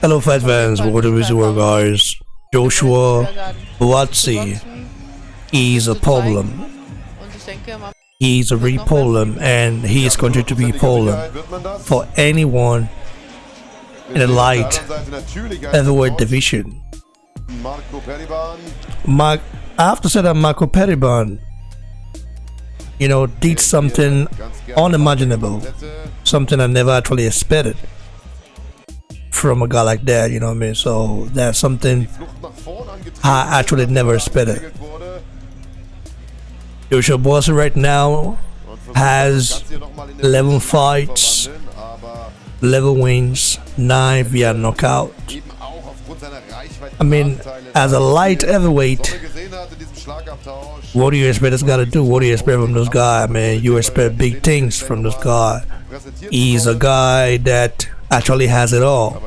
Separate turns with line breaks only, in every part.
Hello fight fans, welcome to Visual guys. Joshua Buatsi is a problem. He's a real problem, and he is going to be a problem for anyone in the light heavyweight division. I have to say that Marco Periban, did something unimaginable, something I never actually expected from a guy like that, you know what I mean? So that's something I actually never expected. Joshua Buatsi right now has 11 fights, 11 wins, 9 via knockout. I mean, as a light heavyweight, what do you expect this guy to do? What do you expect from this guy, man? You expect big things from this guy. He's a guy that actually has it all.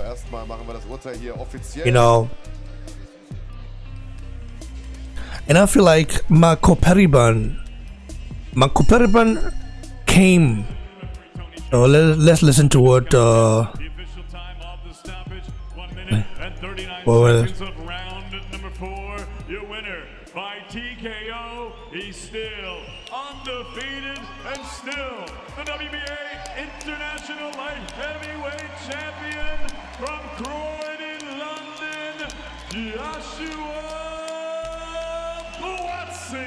And I feel like Marco Periban came. Let's listen to what.
Round number 4, your winner by TKO. He's still undefeated and still the WBA International Light Heavyweight Champion from Croydon, London, Joshua Buatsi.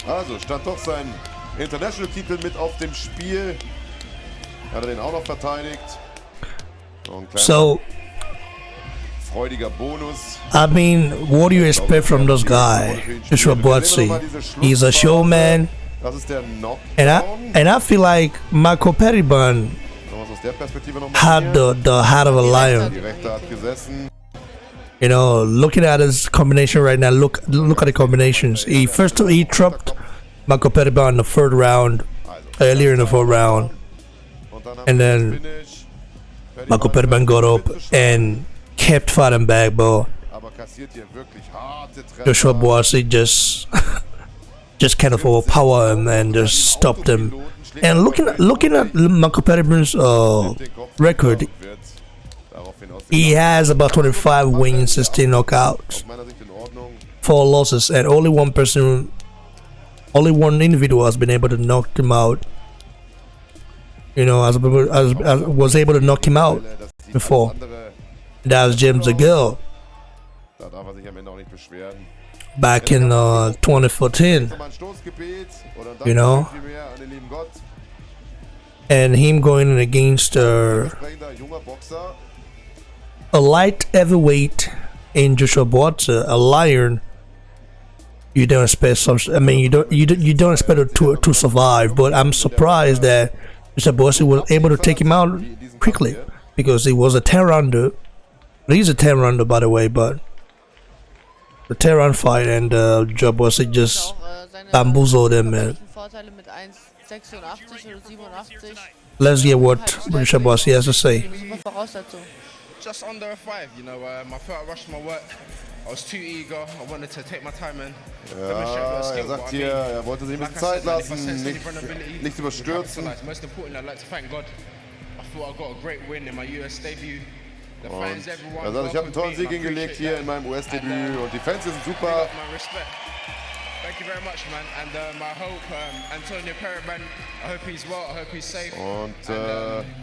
Also stand doch sein International-Titel mit auf dem Spiel. Hat den auch noch verteidigt.
So,
freudiger Bonus.
I mean, what do you expect from this guy, Joshua Buatsi? He's a showman,
Das ist der
and I feel like Marco Periban had the heart of a lion.
Die rechte hat gesessen.
Looking at his combination right now, look at the combinations. He dropped Marco Periban in the third round, earlier in the fourth round, and then Marco Periban got up and kept fighting back, but Joshua Buatsi just kind of overpowered him and just stopped him. And looking at Marco Periban's record, he has about 25 wins, 16 knockouts, 4 losses, and only one individual has been able to knock him out. Was able to knock him out before. That was James the Girl back in 2014. And him going in against a light heavyweight in Joshua Buatsi, a lion. You don't expect you don't expect it to survive. But I'm surprised that Joshua Buatsi was able to take him out quickly, because he was a 10-rounder. He's a 10-rounder, by the way, but the 10-round fight, and Joshua Buatsi just bamboozled him, man. Let's hear what Joshua Buatsi has to say.
Just under a 5, I felt I rushed my work. I was too eager. I wanted to take my time and demonstrate what skill.
Sagt hier, wollte sich ein bisschen Zeit lassen, nicht überstürzen.
Most importantly, I'd like to thank God. I thought I got a great win in my US debut. The fans, everyone.
Ich habe einen tollen Sieg hingelegt hier in meinem US-Debüt und die Fans sind super.
Thank you very much, man. And I hope Antonio Periban, I hope he's well, I hope he's safe.
Und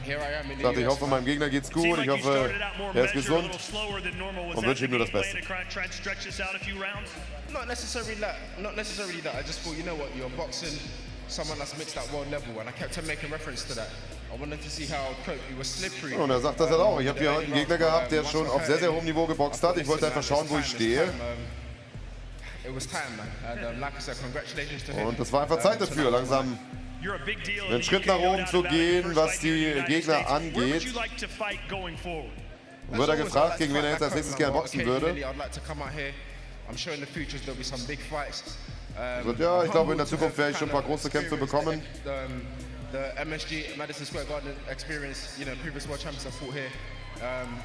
here I am in the US,
ich hoffe, meinem Gegner geht's gut. Ich hoffe, er ist gesund und wünsche ihm nur das Beste.
Not necessarily that. I just thought, you know what, you're boxing someone that's mixed at world level, and I kept on making reference to that. I wanted to see how I'd cope. He was slippery.
Und er sagt das halt auch. Ich habe hier heute einen Gegner gehabt, der schon auf sehr, sehr hohem Niveau geboxt hat. Ich wollte einfach schauen, wo ich stehe. Und es war einfach Zeit dafür, langsam einen Schritt nach oben zu gehen, was die Gegner angeht. Und wird er gefragt, gegen wen er jetzt als nächstes gerne boxen würde. Also, ja, ich glaube, in der Zukunft werde ich schon ein paar große Kämpfe bekommen.
The MSG Madison Square Garden experience, previous world champions have fought here.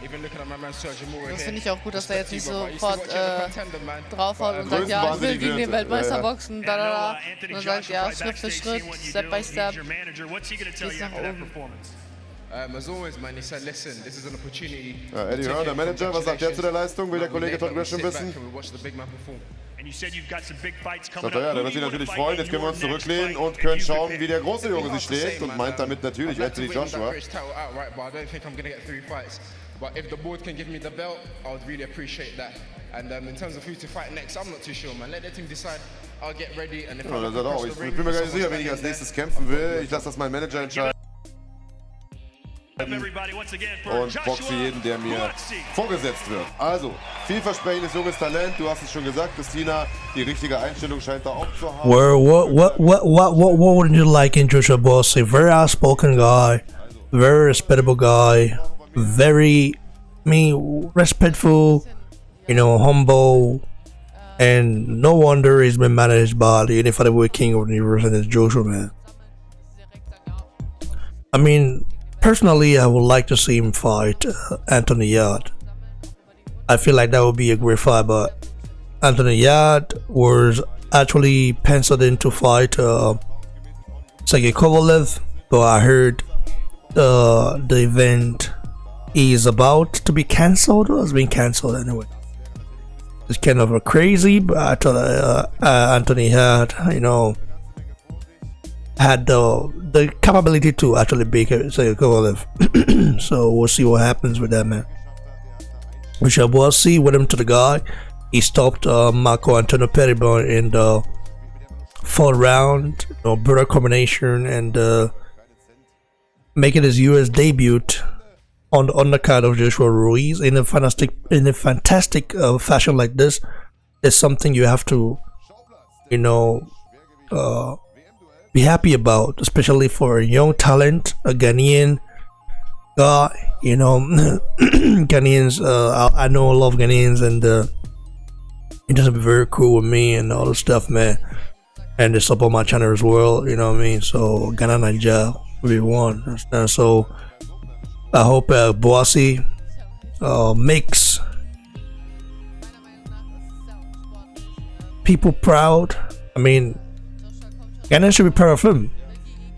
Even looking at my man Sergio Moore
Das
here.
finde ich auch gut, dass er jetzt nicht
Respect to you,
sofort
bro, but I used to watch you as a contender, man.
draufhaut und sagt, ja, ich will gegen den Weltmeister boxen, da, da, da. Und dann sagt, ja, Schritt für Schritt, Step by Step, geht's nach oben.
As always, man, he said, listen, this is an opportunity.
Ja, Eddie Hearn, der Manager, was sagt der zu der Leistung? Will der Kollege Todd Gresham wissen? Sagt er, ja, der wird sich natürlich freuen. Jetzt können wir uns zurücklehnen und können schauen, wie der große Junge sich schlägt und meint damit natürlich Anthony Joshua.
But if the board can give me the belt, I would really appreciate that. And in terms of who to fight next, I'm not too sure, man. Let the team decide. I'll get ready. And if
Ja, das sagt auch. Ich bin mir gar nicht sicher, wen ich als nächstes kämpfen will. Ich lasse das mein Manager entscheiden. Und boxe jeden, der mir vorgesetzt wird. Also, vielversprechendes junges Talent. Du hast es schon gesagt, Christina. Die richtige Einstellung scheint da auch zu haben.
What would you like in Joshua Buatsi? Very outspoken guy, very respectable guy, very, respectful, humble, and no wonder he's been managed by the Unified King of the Universe and it's Joshua, man. I mean, personally, I would like to see him fight Anthony Yard. I feel like that would be a great fight, but Anthony Yard was actually penciled in to fight Sergey Kovalev, but I heard the event is about to be cancelled, or has been cancelled anyway. It's kind of crazy, but I thought Anthony had, had the capability to actually beat Sergey Kovalev. So we'll see what happens with that, man. We shall see with him to the guy. He stopped Marco Antonio Periban in the 4th round, brutal combination, and making his US debut on the undercard of Joshua Ruiz in a fantastic fashion like this is something you have to, be happy about, especially for a young talent, a Ghanaian guy. Ghanaians, I know a lot of Ghanaians, and it doesn't be very cool with me and all the stuff, man. And it's up on my channel as well, you know what I mean? So Ghana Nigeria will be one. Understand? So I hope Buatsi makes people proud. I mean, Ghana should be proud of him.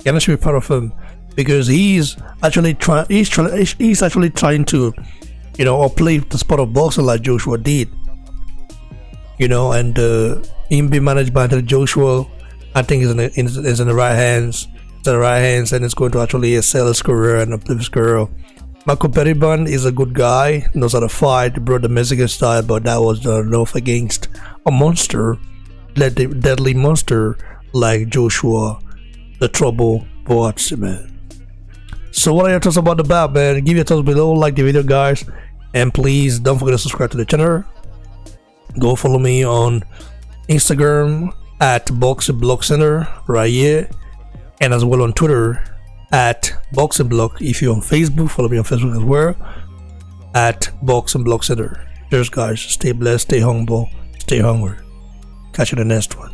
Ghana should be proud of him because he's actually trying. He's actually trying to, uplift the sport of boxing like Joshua did. And him being managed by Joshua, I think is in the right hands. It's in the right hands, and it's going to actually excel his career and uplift his career. Marco Periban is a good guy, knows how to fight, brought the Mexican style, but that was enough against a monster, deadly monster like Joshua, the Trouble Buatsi, man. So what are your thoughts about the bout, man? Give your thoughts below, like the video, guys, and please don't forget to subscribe to the channel. Go follow me on Instagram at Boxing Block Center right here, and as well on Twitter at Boxing Block. If you're on Facebook, follow me on Facebook as well at Boxing Block Center. Cheers, guys. Stay blessed, stay humble, stay hungry. Catch you in the next one.